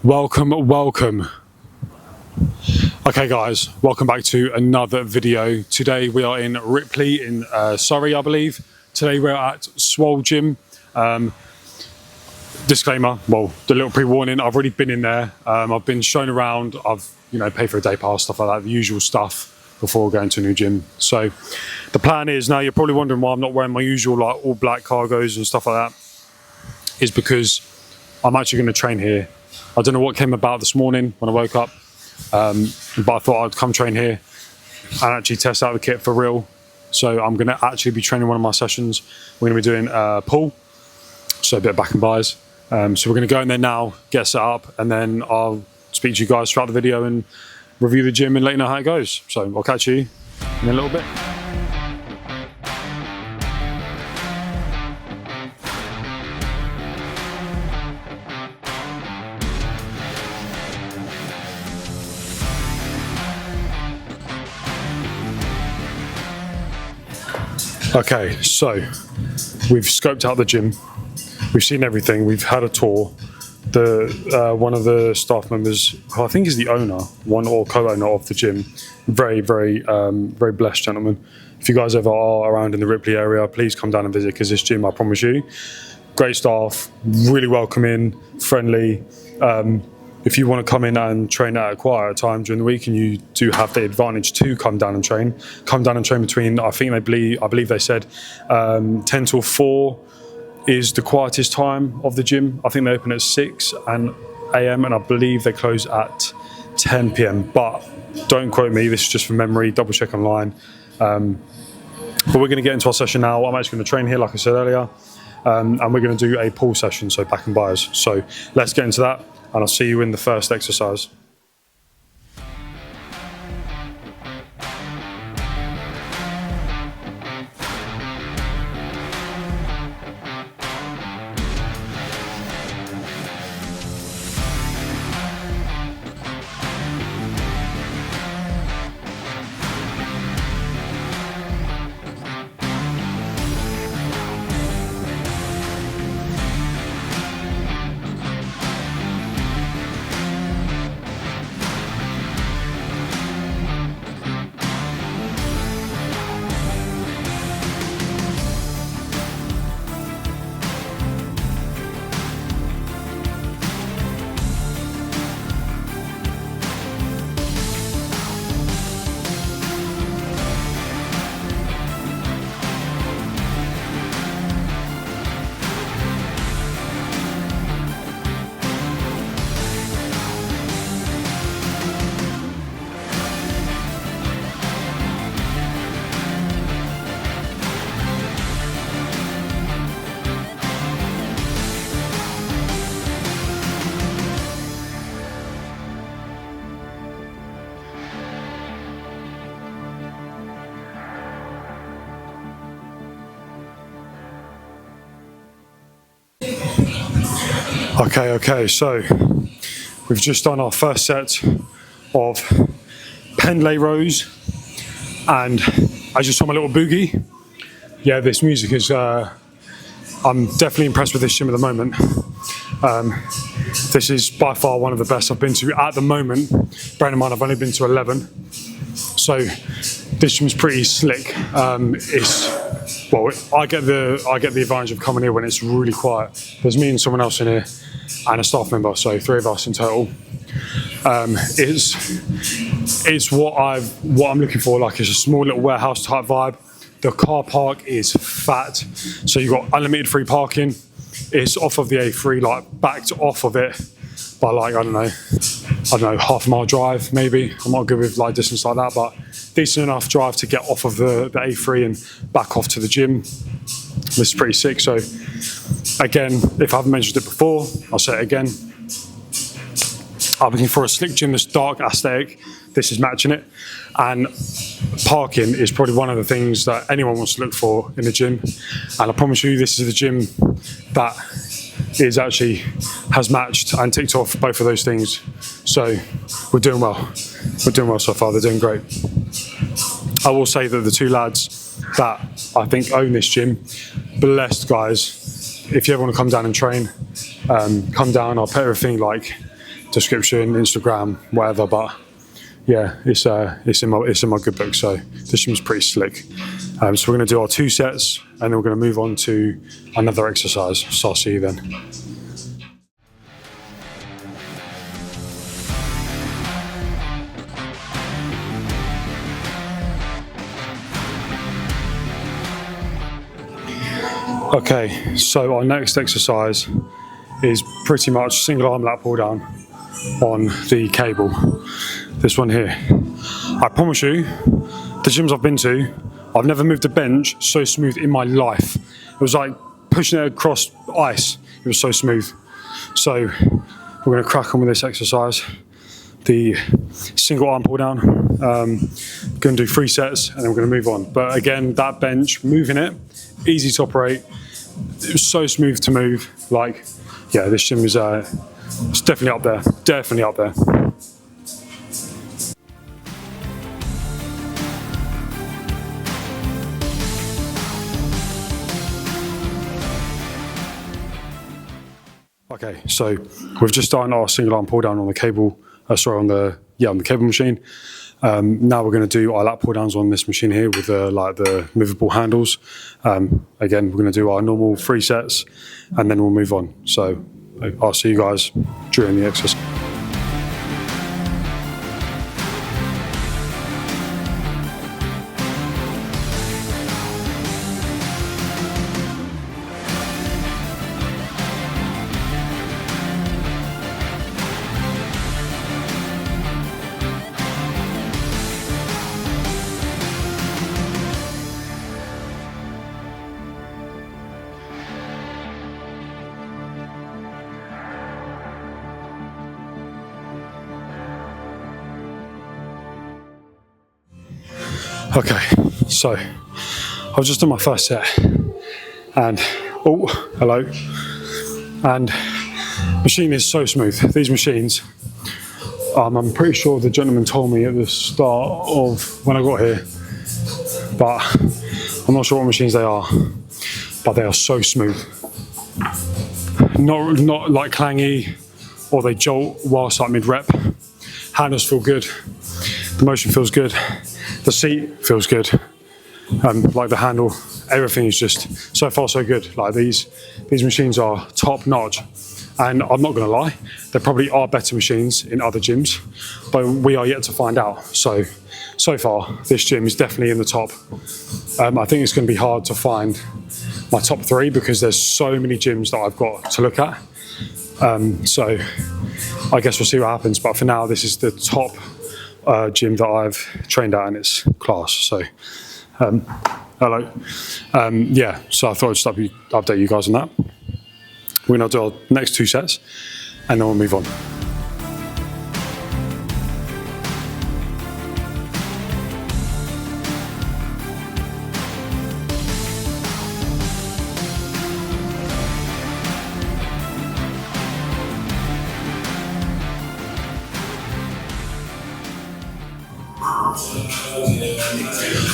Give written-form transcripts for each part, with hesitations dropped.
Welcome. Okay guys, welcome back to another video. Today we are in Ripley in Surrey, I believe. Today we're at Swole Gym. Disclaimer, well, the little pre-warning, I've already been in there. I've been shown around, I've paid for a day pass, stuff like that, the usual stuff before going to a new gym. So the plan is, now you're probably wondering why I'm not wearing my usual like all black cargos and stuff like that, is because I'm actually going to train here. I don't know what came about this morning when I woke up, but I thought I'd come train here and actually test out the kit for real. So I'm going to actually be training one of my sessions. We're going to be doing pull, so a bit of back and buys. So we're going to go in there now, get set up, and then I'll speak to you guys throughout the video and review the gym and let you know how it goes. So I'll catch you in a little bit. Okay, so we've scoped out the gym, we've seen everything, we've had a tour. One of the staff members, who I think is the owner, one or co-owner of the gym, very blessed gentleman. If you guys ever are around in the Ripley area, please come down and visit, because this gym, I promise you, great staff, really welcoming, friendly. If you want to come in and train at a quieter time during the week, and you do have the advantage to come down and train between, I believe they said 10 till 4 is the quietest time of the gym. I think they open at 6 a.m. and I believe they close at 10 p.m. But don't quote me, this is just from memory, double check online. But we're going to get into our session now. I'm actually going to train here, like I said earlier, and we're going to do a pull session, so back and buys. So let's get into that, and I'll see you in the first exercise. Okay, so we've just done our first set of pendlay rows, and I just saw my little boogie. Yeah, this music is, I'm definitely impressed with this gym at the moment. This is by far one of the best I've been to at the moment. Bearing in mind I've only been to 11, so this gym's pretty slick. I get the advantage of coming here when it's really quiet. There's me and someone else in here, and a staff member, so 3 of us in total. It's what I'm looking for. Like, it's a small little warehouse type vibe. The car park is fat, so you've got unlimited free parking. It's off of the A3, like backed off of it by like I don't know, half a mile drive maybe. I'm not good with like distance like that, but decent enough drive to get off of the A3 and back off to the gym. This is pretty sick. So again, if I haven't mentioned it before, I'll say it again. I'm looking for a slick gym that's dark, aesthetic. This is matching it. And parking is probably one of the things that anyone wants to look for in a gym. And I promise you, this is the gym that has matched and ticked off both of those things. So we're doing well. We're doing well so far. They're doing great. I will say that the two lads that I think own this gym, blessed guys. If you ever want to come down and train, come down. I'll put everything like description, Instagram, whatever. But yeah, it's in my good book. So this gym's pretty slick. So we're going to do our 2 sets, and then we're going to move on to another exercise. So I'll see you then. Okay, so our next exercise is pretty much single arm lat pull down on the cable. This one here. I promise you, the gyms I've been to, I've never moved a bench so smooth in my life. It was like pushing it across ice. It was so smooth. So we're going to crack on with this exercise. The single arm pull down. Going to do 3 sets, and then we're going to move on. But again, that bench, moving it, easy to operate. It was so smooth to move. Like, yeah, this gym is it's definitely up there. Definitely up there. Okay, so we've just done our single arm pull down on the cable. On the cable machine. Now we're going to do our lat pull downs on this machine here with the movable handles. Again, we're going to do our normal 3 sets, and then we'll move on. So I'll see you guys during the exercise. Okay, so I've just done my first set, and oh, hello, and machine is so smooth. These machines, I'm pretty sure the gentleman told me at the start of when I got here, but I'm not sure what machines they are, but they are so smooth. Not like clangy, or they jolt whilst like mid-rep. Handles feel good, the motion feels good. The seat feels good, like the handle, everything is just so far so good. Like these machines are top notch, and I'm not going to lie, there probably are better machines in other gyms, but we are yet to find out. So far, this gym is definitely in the top. I think it's going to be hard to find my top 3 because there's so many gyms that I've got to look at. So I guess we'll see what happens. But for now, this is the top gym that I've trained at, and it's class. So hello. Yeah, so I thought I'd just update you guys on that. We're going to do our next 2 sets, and then we'll move on.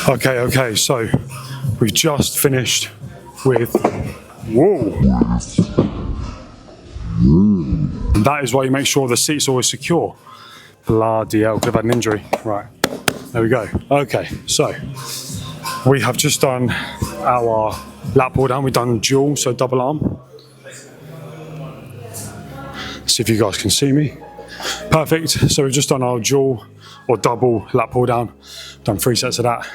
Okay, so we've just finished with, whoa. And that is why you make sure the seat's always secure. Bloody hell, could have had an injury. Right, there we go. Okay, so we have just done our lat pull down. We've done dual, so double arm. See if you guys can see me. Perfect, so we've just done our dual or double lat pull down. Done 3 sets of that.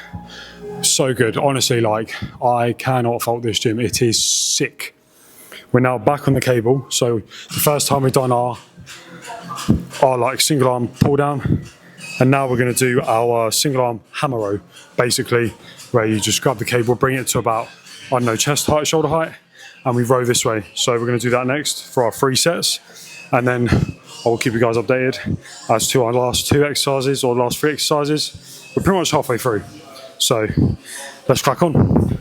So good, honestly, like I cannot fault this gym. It is sick. We're now back on the cable. So the first time we've done our like single arm pull down, and now we're going to do our single arm hammer row, basically where you just grab the cable, bring it to about, I don't know, chest height, shoulder height, and we row this way. So we're going to do that next for our 3 sets, and then I will keep you guys updated as to our last 2 exercises or last 3 exercises. We're pretty much halfway through, so let's crack on.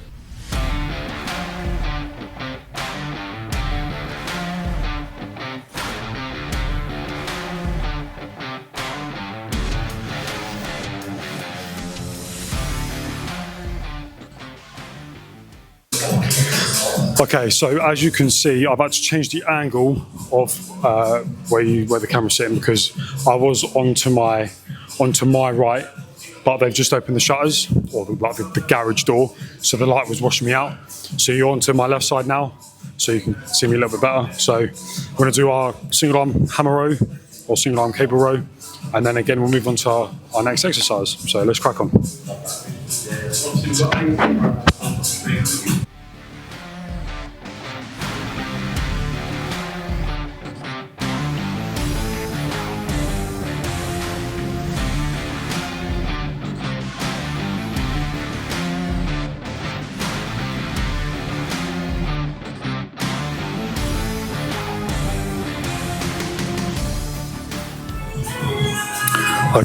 Okay, so as you can see, I've had to change the angle of where the camera's sitting, because I was onto my right, but they've just opened the shutters, or the garage door, so the light was washing me out. So you're onto my left side now, so you can see me a little bit better. So we're going to do our single arm hammer row or single arm cable row, and then again we'll move on to our next exercise. So let's crack on.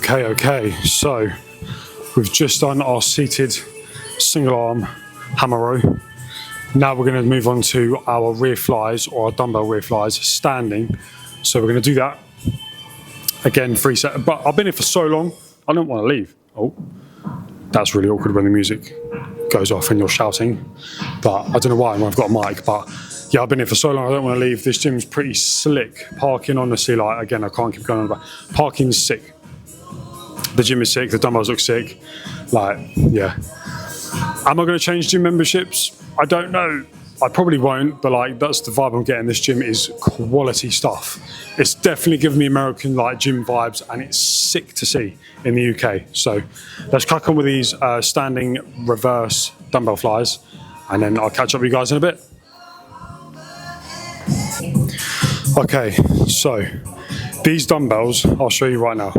Okay, so we've just done our seated single arm hammer row. Now we're going to move on to our rear flies, or our dumbbell rear flies, standing. So we're going to do that again, 3 sets. But I've been here for so long, I don't want to leave. Oh, that's really awkward when the music goes off and you're shouting. But I don't know why, I've got a mic, but yeah, I've been here for so long, I don't want to leave. This gym's pretty slick. Parking, honestly, like, again, I can't keep going on about parking's sick. The gym is sick, the dumbbells look sick. Like, yeah. Am I going to change gym memberships? I don't know. I probably won't, but like, that's the vibe I'm getting. This gym is quality stuff. It's definitely giving me American like gym vibes, and it's sick to see in the UK. So let's crack on with these standing reverse dumbbell flies, and then I'll catch up with you guys in a bit. Okay, so these dumbbells, I'll show you right now.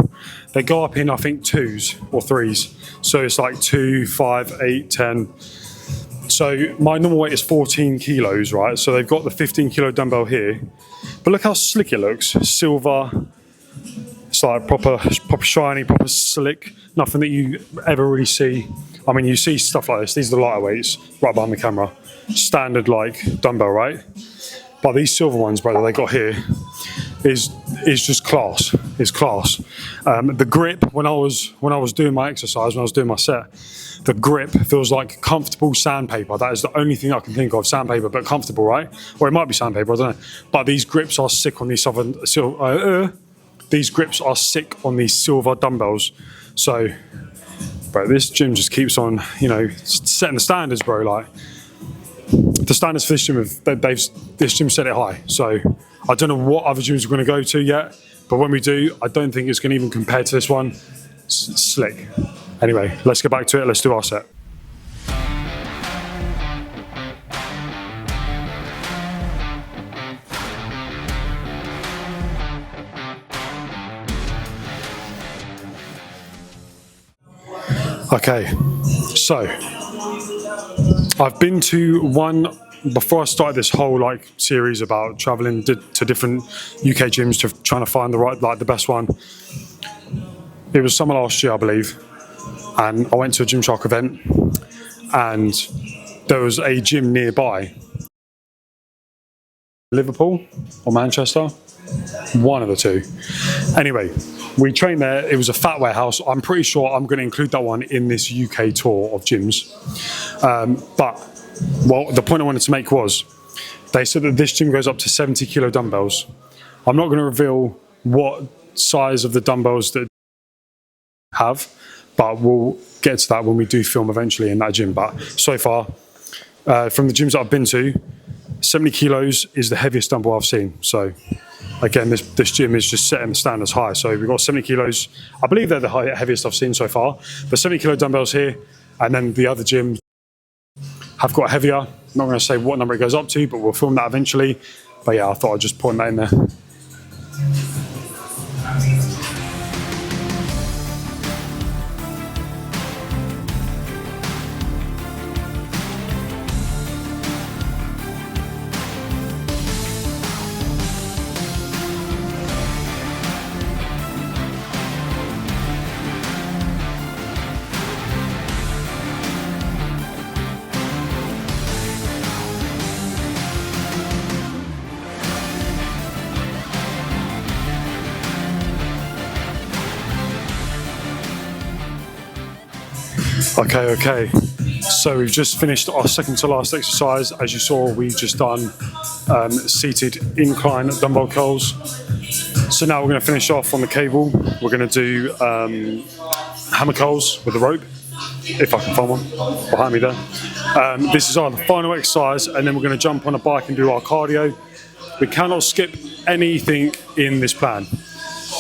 They go up in, I think, 2s or 3s. So it's like 2, 5, 8, 10. So my normal weight is 14 kilos, right? So they've got the 15 kilo dumbbell here. But look how slick it looks. Silver. It's like proper shiny, proper slick. Nothing that you ever really see. I mean, you see stuff like this. These are the lighter weights right behind the camera. Standard like dumbbell, right? But these silver ones, brother, they got here is just class. It's class. The grip, when I was doing my exercise, when I was doing my set, the grip feels like comfortable sandpaper. That is the only thing I can think of, sandpaper, but comfortable, right? Or it might be sandpaper, I don't know. But these grips are sick on these these grips are sick on these silver dumbbells. So, bro, this gym just keeps on, setting the standards, bro. Like, the standards for this gym, this gym set it high. So I don't know what other gyms we're going to go to yet, but when we do, I don't think it's going to even compare to this one. It's slick. Anyway, let's get back to it. Let's do our set. Okay, so I've been to one, before I started this whole like series about traveling to different UK gyms to trying to find the best one. It was summer last year, I believe, and I went to a Gymshark event, and there was a gym nearby. Liverpool or Manchester, one of the two. Anyway, we trained there. It was a fat warehouse. I'm pretty sure I'm going to include that one in this UK tour of gyms. But the point I wanted to make was, they said that this gym goes up to 70 kilo dumbbells. I'm not going to reveal what size of the dumbbells that have, but we'll get to that when we do film eventually in that gym. But so far, from the gyms that I've been to, 70 kilos is the heaviest dumbbell I've seen. So again, this gym is just setting the standards high. So we've got 70 kilos. I believe they're the heaviest I've seen so far. But 70 kilo dumbbells here, and then the other gyms have got heavier. I'm not going to say what number it goes up to, but we'll film that eventually. But yeah, I thought I'd just point that in there. Okay. So we've just finished our second to last exercise. As you saw, we've just done seated incline dumbbell curls. So now we're going to finish off on the cable. We're going to do hammer curls with the rope, if I can find one behind me there. This is our final exercise, and then we're going to jump on a bike and do our cardio. We cannot skip anything in this plan.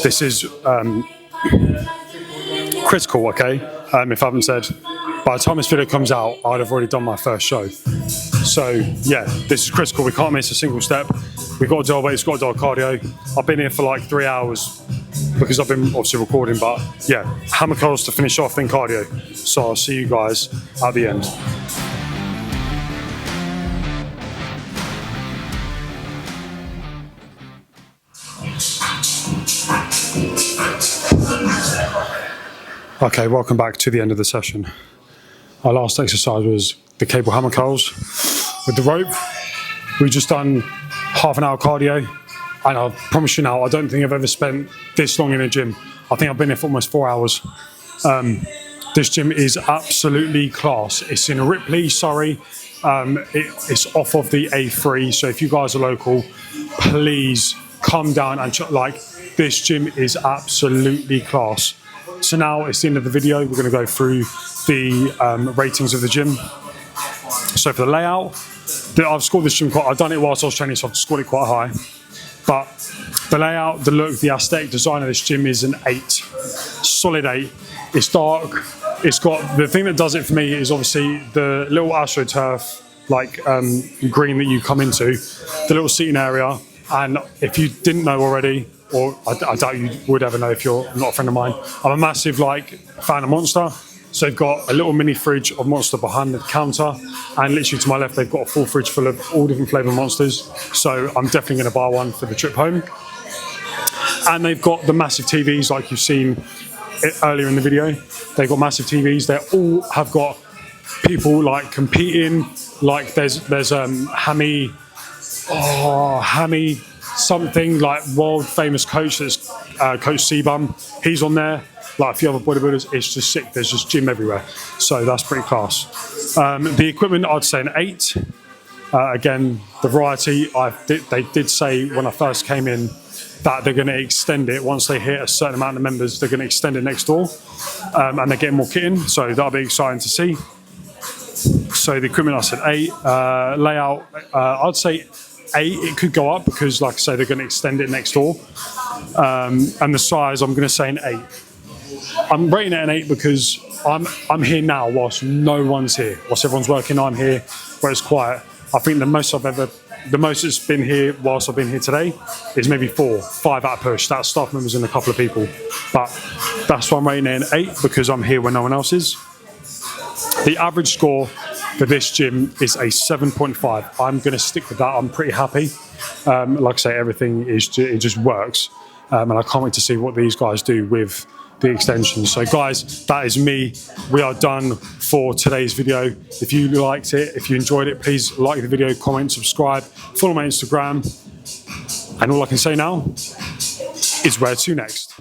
This is critical, okay? If I haven't said, by the time this video comes out, I'd have already done my first show. So yeah, this is critical. We can't miss a single step. We've got to do our weights, we've got to do our cardio. I've been here for like 3 hours because I've been obviously recording, but yeah, hammer curls to finish off, then cardio. So I'll see you guys at the end. Okay, welcome back to the end of the session. Our last exercise was the cable hammer curls with the rope. We've just done half an hour cardio, and I promise you now, I don't think I've ever spent this long in a gym. I think I've been here for almost 4 hours. This gym is absolutely class. It's in Ripley, Surrey. It's off of the A3, so if you guys are local, please come down and check. Like, this gym is absolutely class. So now it's the end of the video. We're going to go through the ratings of the gym. So for the layout, I've scored this gym I've done it whilst I was training, so I've scored it quite high. But the layout, the look, the aesthetic design of this gym is an 8, solid 8. It's dark. It's got, the thing that does it for me is obviously the little AstroTurf, like green that you come into, the little seating area. And if you didn't know already, or I doubt you would ever know if you're not a friend of mine, I'm a massive fan of Monster. So they've got a little mini fridge of Monster behind the counter, and literally to my left they've got a full fridge full of all different flavour Monsters. So I'm definitely going to buy one for the trip home. And they've got the massive TVs like you've seen earlier in the video. They've got massive TVs. They all have got people like competing. Like there's Hammy something, like world famous coach, that's Coach Seabum. He's on there. Like a few other bodybuilders. It's just sick. There's just gym everywhere. So that's pretty class. The equipment, I'd say an 8. Again, the variety, they did say when I first came in that they're going to extend it. Once they hit a certain amount of members, they're going to extend it next door. And they're getting more kit in. So that'll be exciting to see. So the equipment, I said 8. Layout, I'd say 8. It could go up because, like I say, they're going to extend it next door. And the size, I'm going to say an 8. I'm rating it an 8 because I'm here now whilst no one's here. Whilst everyone's working, I'm here where it's quiet. I think the most it's been here whilst I've been here today is maybe 4, 5 at a push. That's staff members and a couple of people. But that's why I'm rating it an 8, because I'm here when no one else is. The average score for this gym is a 7.5. I'm going to stick with that. I'm pretty happy. Like I say, everything it just works. And I can't wait to see what these guys do with the extensions. So guys, that is me. We are done for today's video. If you liked it, if you enjoyed it, please like the video, comment, subscribe, follow my Instagram. And all I can say now is where to next.